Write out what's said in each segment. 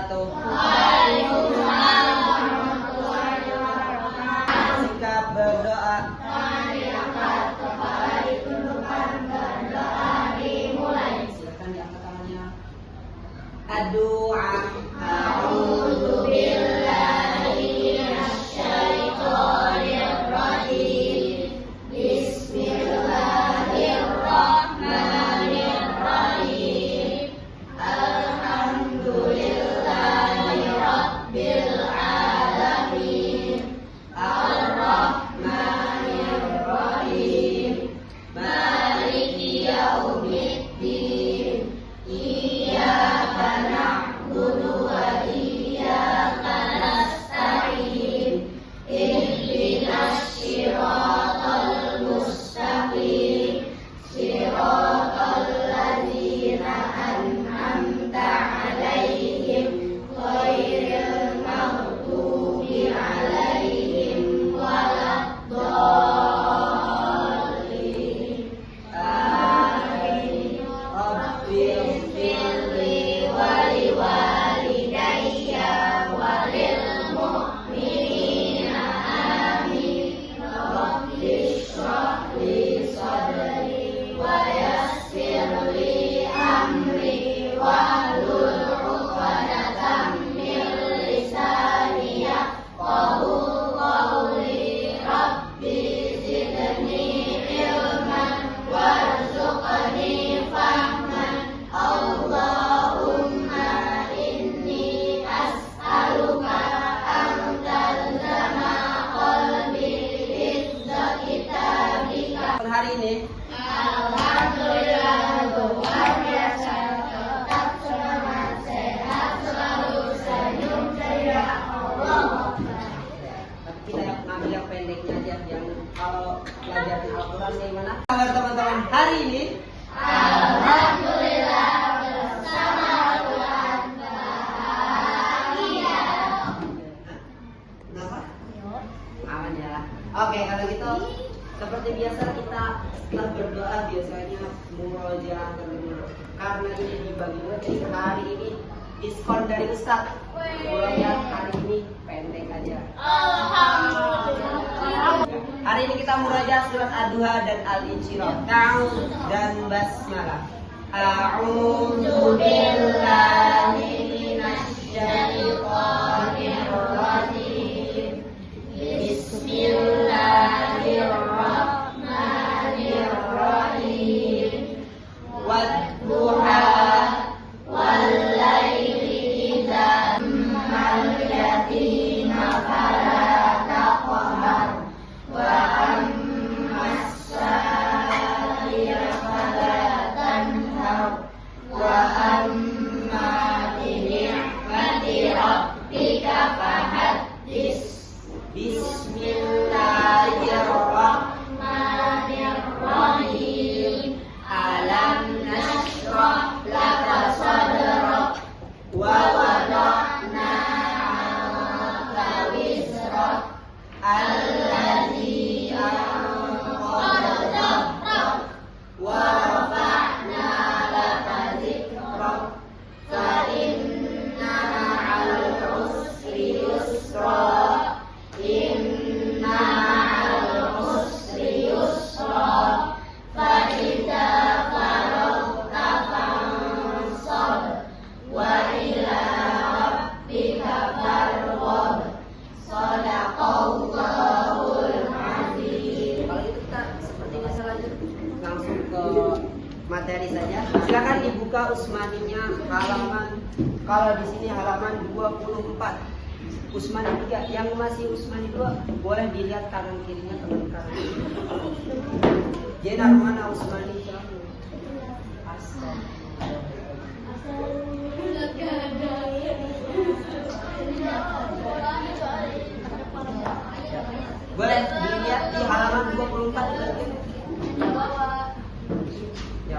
wabarakatuh. Waalaikumsalam warahmatullahi wabarakatuh. Sikap berdoa. Mari angkat kepala ditundukkan, berdoa dimulai. Silakan diangkat tangannya. Ad-du'a. A'udzu billahi minasyaitonir rajim. Bismillahirrahmanirrahim. Alhamdulillahi rabbil alamin. Ar-Rahmanir Rahim. Maliki yaumiddin. Iyyaka na'budu wa iyyaka nasta'in. Ihdinas siratal mustaqim. Siratal ladzina an'amta 'alaihim ghairil maghdubi 'alaihim waladdallin. Amin. Rabbil Firli wali walidayya walil mu'minina amin. Rabbi shrah li sadri wa yassir li amri wahlul 'uqdatam min lisani yafqahu qawli. Rabbi zidni ilman warzuqni fahman. Allahumma inni as'aluka an talzama qalbi hifdza kitabika. hari ini Alhamdulillah, luar biasa. Tetap semangat, sehat selalu, senyum ceria. Allah. tapi kita yang ngambil yang pendeknya aja, yang kalau pelajaran Al-Quran gimana? Kabar teman-teman hari ini? Alhamdulillah, bersama Tuhan bahagia. Kenapa? Aman ya. Oke, kalau gitu seperti biasa kita setelah berdoa biasanya murojaah terlebih. Karena ini dibagi dua, jadi hari ini diskon dari Ustadz. Murojaah hari ini pendek aja. Alhamdulillah. Hari ini kita murojaah surat Ad-Duha dan Al-Insyirah. Ta'awudz dan basmalah. A'udzu billahi minasyaitonir rajim. Bismillahirrahmanirrahim. Wadduha wallaili idza ammal yatima fala taqhar wa ammas sa'ila fala tanhar wa amma bi ni'mati rabbika fahaddits. Bismillahirrahmanirrahim. Alam nashrah laka sadrak wa wada'na 'anka wizrak alladzi anqadha dhahrak wa rafa'na laka dhikrak fa inna ma'al usri yusra. Inna ma'al usri yusra. Fa idza faragta fansab wa ila rabbika farghab. Shadaqallahul azim. Kalau itu kita seperti biasa lanjut langsung ke materi saja. Silakan dibuka Usmaninya halaman, kalau di sini halaman 24. Usmani 3, yang masih Usmani 2 boleh dilihat kanan kirinya teman kanan. Jenar mana Usmani kamu? Boleh dilihat di halaman 24. Ya,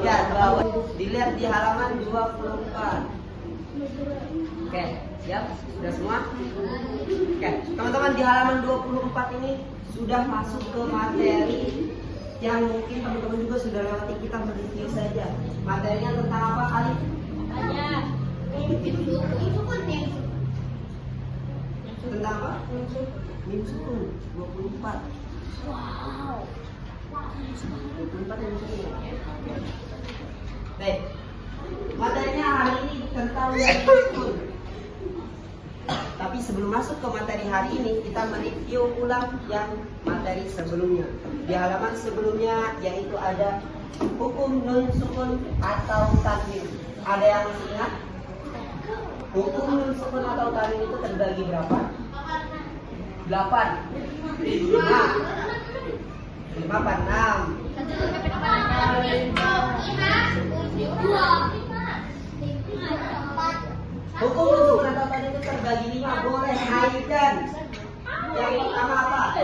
ya, bawah. Dilihat di halaman 24. Oke, siap? Sudah semua? Oke, teman-teman, di halaman 24 ini sudah masuk ke materi yang mungkin teman-teman juga sudah lewati. Kita mereview saja. Materinya tentang apa kali? Banyak. Mimpi. Mim sukun 24. Wow. 24 mim sukun. Baik. Materinya hari ini tentang mim sukun. Tapi sebelum masuk ke materi hari ini, kita mereview ulang yang materi sebelumnya. Di halaman sebelumnya yaitu ada hukum nun sukun atau tanwin. Ada yang masih ingat? Hukum nun sukun atau tanwin itu terbagi berapa? 8. 5 apa 6? Hukum nun sukun atau tanwin itu terbagi 5. Boleh naikkan. Yang pertama apa?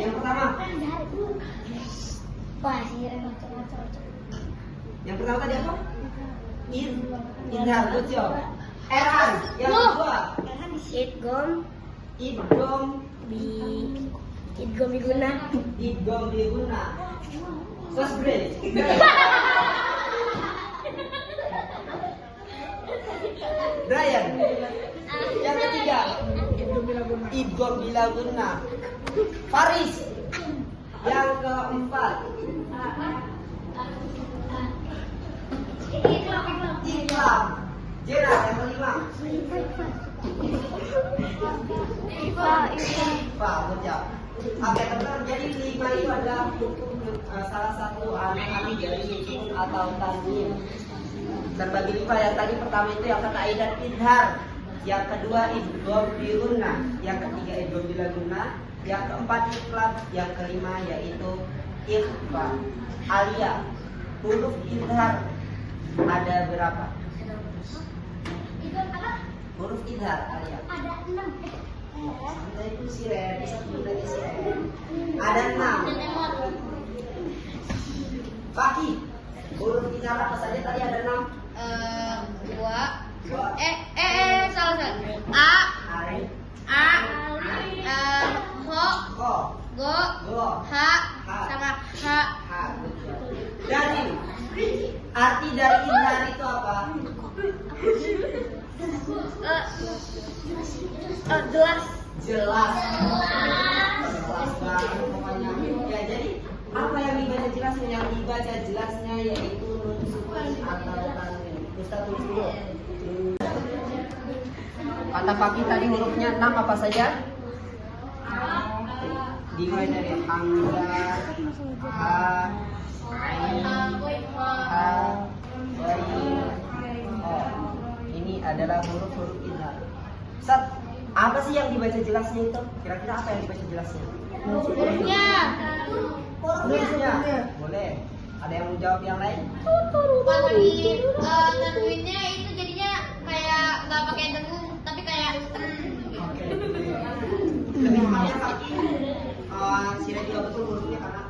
Yang pertama. Yang pertama tadi apa? Idhar, good job. Erhan, yang kedua. Idgom Biguna. Idgom biguna. First grade. Brian. Yang ketiga. Idgom bilaguna. Faris. Yang keempat. Iklam. Jena yang kelima. Pak, betul. Oke, teman-teman. Jadi 5 itu adalah salah satu anak-anak dari sukun atau tanwin. Terbagi 5. Yang tadi pertama itu yang kata Aidan idhar. Yang kedua idgham biruna. Yang ketiga idgham bilaguna. Yang keempat iklam. Yang kelima yaitu ikhfa. Alia, huruf idhar ada berapa? Huruf idhar Alia. Ada 6. Santai itu siren, bisa sebenarnya siren. Ada 6. Fakih, huruf idhar apa saja tadi ada 6? 2. Salah. A, Ho, Go, H, sama H. Dari arti dari idhar itu apa? Gelas. Jelas banget pokoknya. Ya, jadi apa yang dibaca jelasnya? Yang dibaca jelasnya yaitu nun sukun atau tanwin. Ustaz tulis dulu. Kata Fakih tadi hurufnya 6 apa saja? Dimulai dari hamzah, ha, ain, ha, ghain, o. Ini adalah huruf-huruf idhar. Ustaz, apa sih yang dibaca jelasnya itu? Kira-kira apa yang dibaca jelasnya? Hurufnya. Hurufnya. Boleh. Ada yang mau jawab yang lain? Kalau di tanwinnya itu jadinya kayak nggak pakai dengung, tapi kayak Oke. Lebih tepatnya Fakih, Sira juga betul hurufnya karena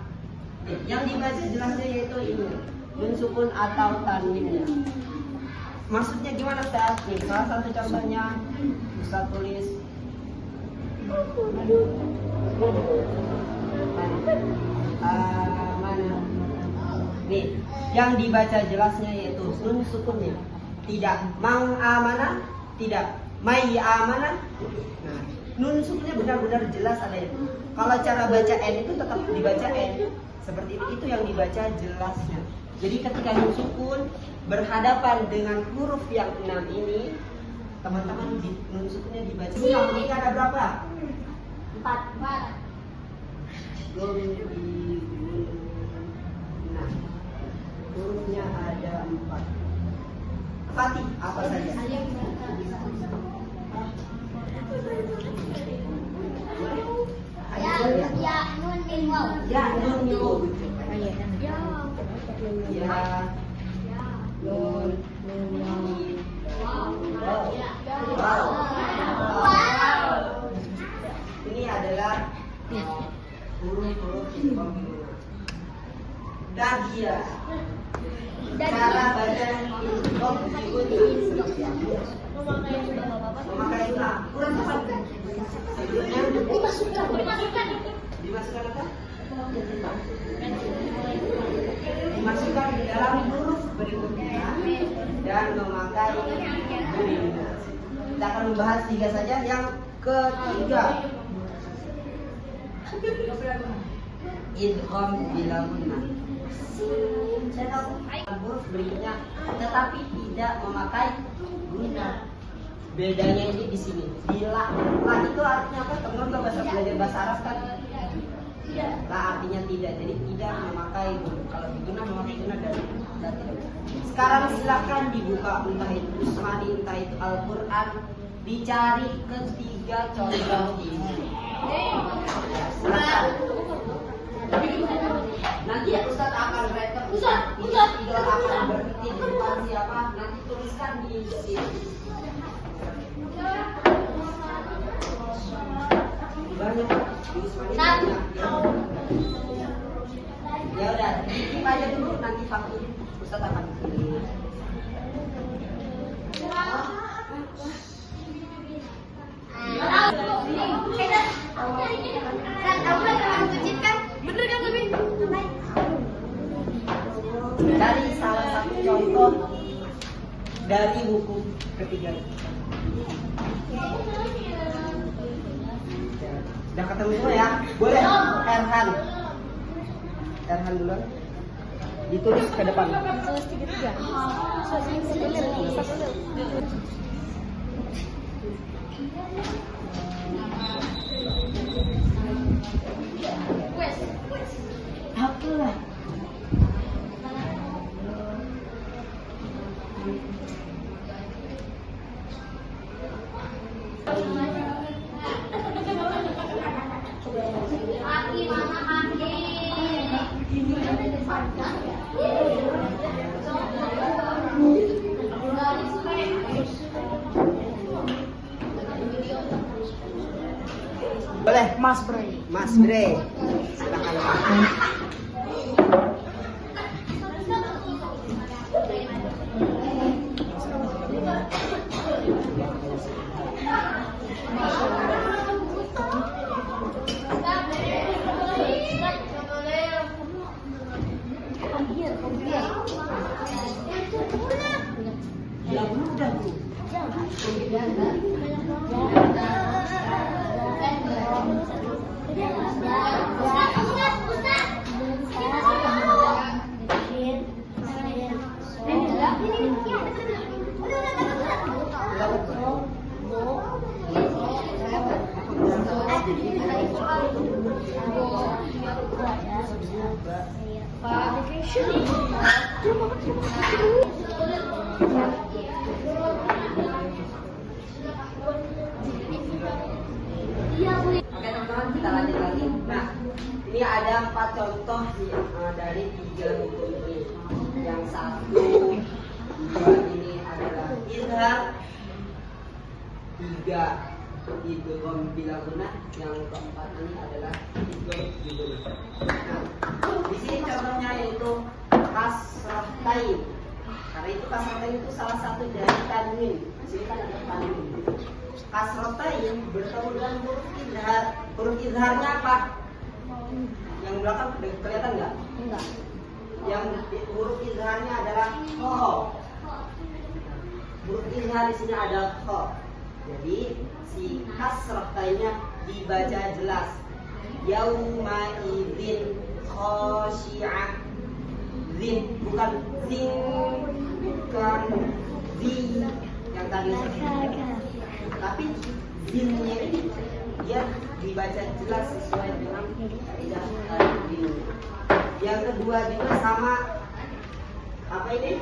yang dibaca jelasnya yaitu ini nun sukun atau tanwinnya. Maksudnya gimana Ustaz? Nih, salah satu contohnya Ustaz tulis mana? Nih, yang dibaca jelasnya yaitu nun sukunnya. Tidak mang-amana, tidak may-amana. Nah, nun sukunnya benar-benar jelas ada itu. Kalau cara baca N itu tetap dibaca N. Seperti itu yang dibaca jelasnya. Jadi ketika nun sukun berhadapan dengan huruf yang 6 ini, teman-teman nun sukunnya dibaca. Ini ada berapa? 4. Nah, hurufnya ada 4. Fatih apa saja? Ya, nun min waw. Ya, nun min waw. Ya. Ya, nun min waw. Ini adalah huruf-huruf kombinasi. Dagia. Cara baca idgham seperti apa? Memakai ulang. Kurang tepat. Sebelumnya dimasukkan apa? Dimasukkan di dalam huruf berikutnya dan memakai bunyi. Kita akan membahas 3 saja. Yang ketiga, idgham bila gunnah. Huruf berikutnya tetapi tidak memakai gunnah. Bedanya ini di sini. Bila la itu artinya apa? Teman-teman kalau belajar bahasa Arab kan? La artinya tidak, jadi tidak memakai gunnah. Kalau gunnah memakai gunnah dan tidak. Sekarang silakan dibuka entah itu Usmani, entah itu Al-Quran, dicari ketiga contoh ini. Silakan. Nanti ya Ustaz akan rekap. Ustaz akan berhenti di depan siapa? Nanti tuliskan di sini. Banyak di Usmani banyak. Ya udah, dikip aja dulu nanti faktur Ustaz akan pilih. Dari salah satu contoh dari hukum ketiga. Udah ketemu semua ya? Boleh Erhan dulu. Ditulis ke depan. Apalah. Boleh Mas Bre. Silakan. Ya udah Bu. Oke teman-teman, kita lanjut lagi. Nah, ini ada 4 contoh dari 3 hukum ini. Yang 1, 2 ini adalah izhar, 3 idgham bila gunnah, yang keempat ini adalah idgham bila gunnah. Nah, di sini contohnya yaitu kasratain. Karena itu kasratain itu salah satu dari tanwin. Di sini kan ada tanwin. Kasratain bertemu dengan huruf izhar. Huruf izharnya apa? Yang belakang kelihatan nggak? Enggak. Yang huruf izharnya adalah kho. Huruf izhar di sini adalah kho. Jadi si kasratainnya dibaca jelas. Yauma idzin khashi'ah. Zin bukan zin, bukan zi yang tadi. Tapi zinnya ini dia dibaca jelas sesuai dengan kaidah tajwid. Yang kedua juga sama apa ini?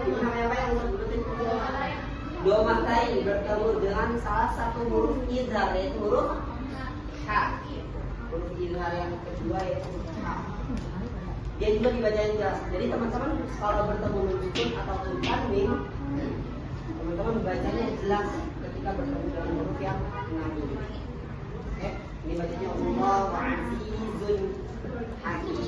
Ini namanya apa yang sebutin? Domatain bertemu dengan salah satu huruf izhar yaitu huruf ha. Huruf izhar yang kedua yaitu huruf ha. Dia juga dibaca jelas. Jadi teman-teman kalau bertemu sukun ataupun tanwin, teman-teman bacanya jelas ketika bertemu dengan huruf yang lain. Oke, ini bacanya Allahu Azizun Hakim.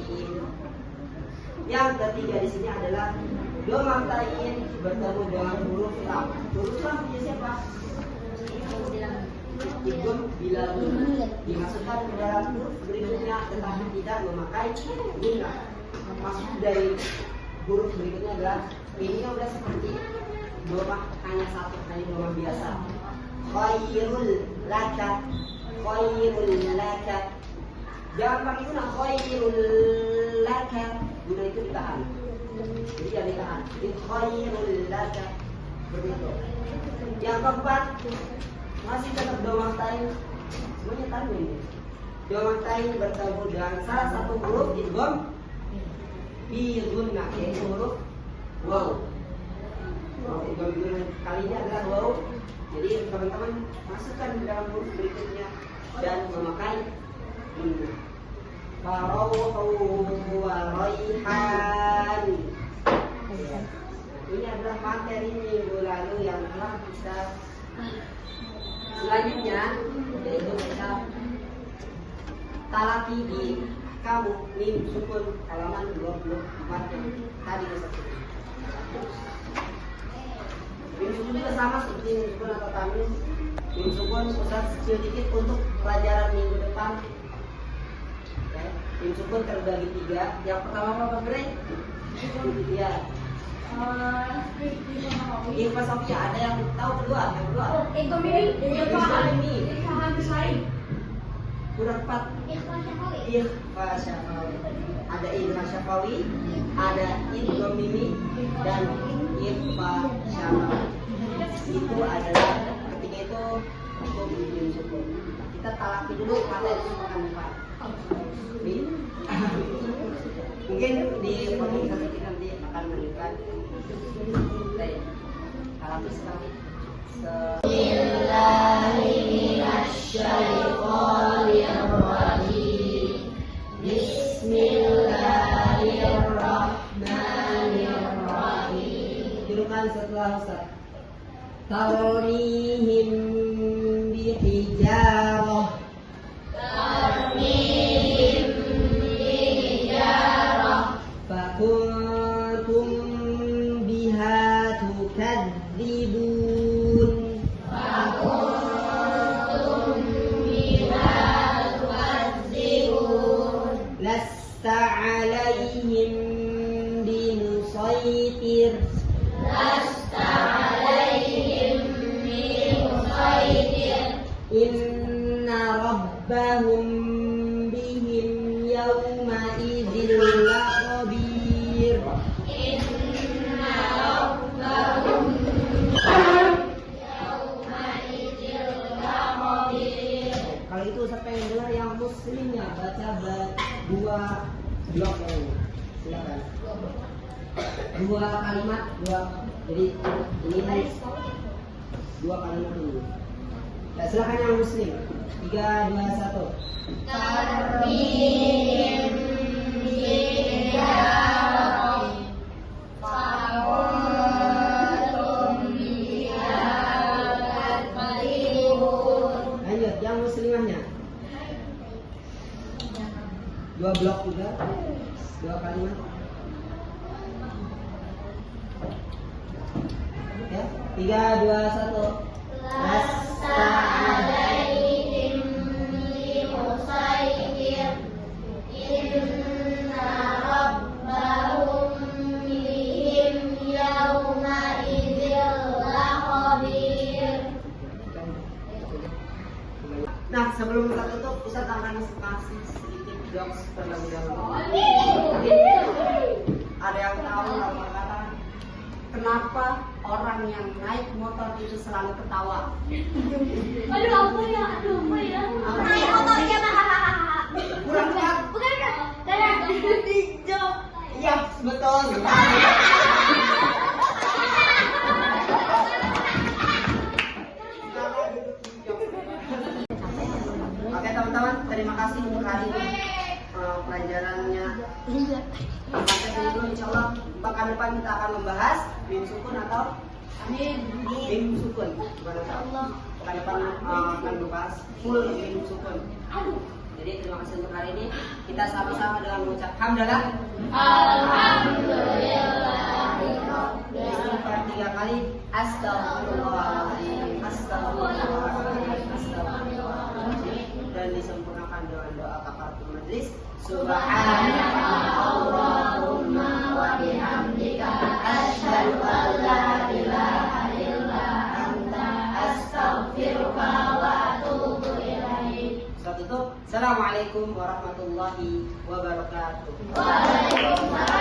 Yang ketiga di sini adalah domatain bertemu dengan huruf lam. Huruf lam punya siapa? Idgham bila gunnah. Dimasukkan ke dalam huruf berikutnya tetapi tidak memakai gunnah. Maksud dari huruf berikutnya adalah ini udah seperti domah hanya satu, hanya domah biasa. Khairul laka, khairul laka. Jangan pakai guna khairul laka. Guna itu ditahan. Jadi jangan ditahan. Jadi khairul laka. Begitu. Yang keempat masih tetap domah tain. Semuanya tanwin. Domah tain bertemu dengan salah satu huruf idgham bi gunnah, yaitu huruf waw. Idgham bi gunnah kalinya adalah waw. Jadi teman-teman masukkan dalam huruf berikutnya dan memakai gunnah. Farauhu wa raihan. Ini adalah materi minggu lalu yang telah kita. Selanjutnya yaitu kita talaki di kamu mim sukun halaman 24 yang tadi disebut. Mim sukun juga sama seperti mim sukun atau tamim. Mim sukun Ustaz sedikit untuk pelajaran minggu depan. Ya, mim sukun terbagi 3. Yang pertama apa Bre? Ya. Info Sofia ada yang tahu kedua? Yang kedua? Kurang 4. Ikhfa syafawi. Ada ikhfa syafawi, ada idgham mimi dan ikhfa syafawi. Itu adalah ketiga itu hukum mim sukun. Kita talaki dulu materi pekan depan. Mungkin di pembahasan kita nanti akan melanjutkan. Alhamdulillah sekali. Bismillahirrahmanirrahim. Bismillahirrahmanirrahim. Julukan setelah Ustaz. Tarmihim bihijarah. Tarmihim bihijarah. Fakuntum biha tukadzibun. Fakuntum biha tukadzibun. Lasta alaihim bimusaitir. Lasta alaihim bimusaitir. Inna rabbahum bihim yawma idzin lakhabir. Inna rabbahum yawma idzin lakhabir. Kalau itu saya pengen dengar yang muslimnya baca dua blok ini. Silakan. Dua kalimat, jadi ini dua kalimat ini. Ya, silakan yang muslim. 3, 2, 1. Tarmihim bihijarah. Fakuntum biha tukadzibun. Lanjut, yang muslimahnya. 2 blok juga. 2 kalimat. Ya, 3, 2, 1. Lasta alaihim bimusaitir. Inna rabbahum bihim yawma idzin lakhabir. Nah, sebelum kita tutup, Ustaz akan kasih sedikit jokes terlebih dahulu. Ada yang tahu apa kenapa orang yang naik motor itu selalu ketawa? Aduh apa ya? Naik motornya Kurang tepat. bukan karena dijawab. Iya, betul sekali. Oke teman-teman, terima kasih untuk hari ini pelajarannya. Sampai dulu insya Allah pekan depan kita akan membahas mim sukun atau mim sukun. Pekan depan akan membahas full mim sukun. Jadi terima kasih untuk hari ini. Kita sama-sama dengan mengucap hamdalah. Alhamdulillah. Istighfar 3 kali. Astagfirullahaladzim. Astagfirullahaladzim. Astagfirullahaladzim. Dan disempurnakan dengan doa kafaratul majlis. Subhanaka Allahumma wa bihamdika asyhadu an la ilaha wabarakatuh. Assalamualaikum warahmatullahi wabarakatuh. Waalaikumsalam.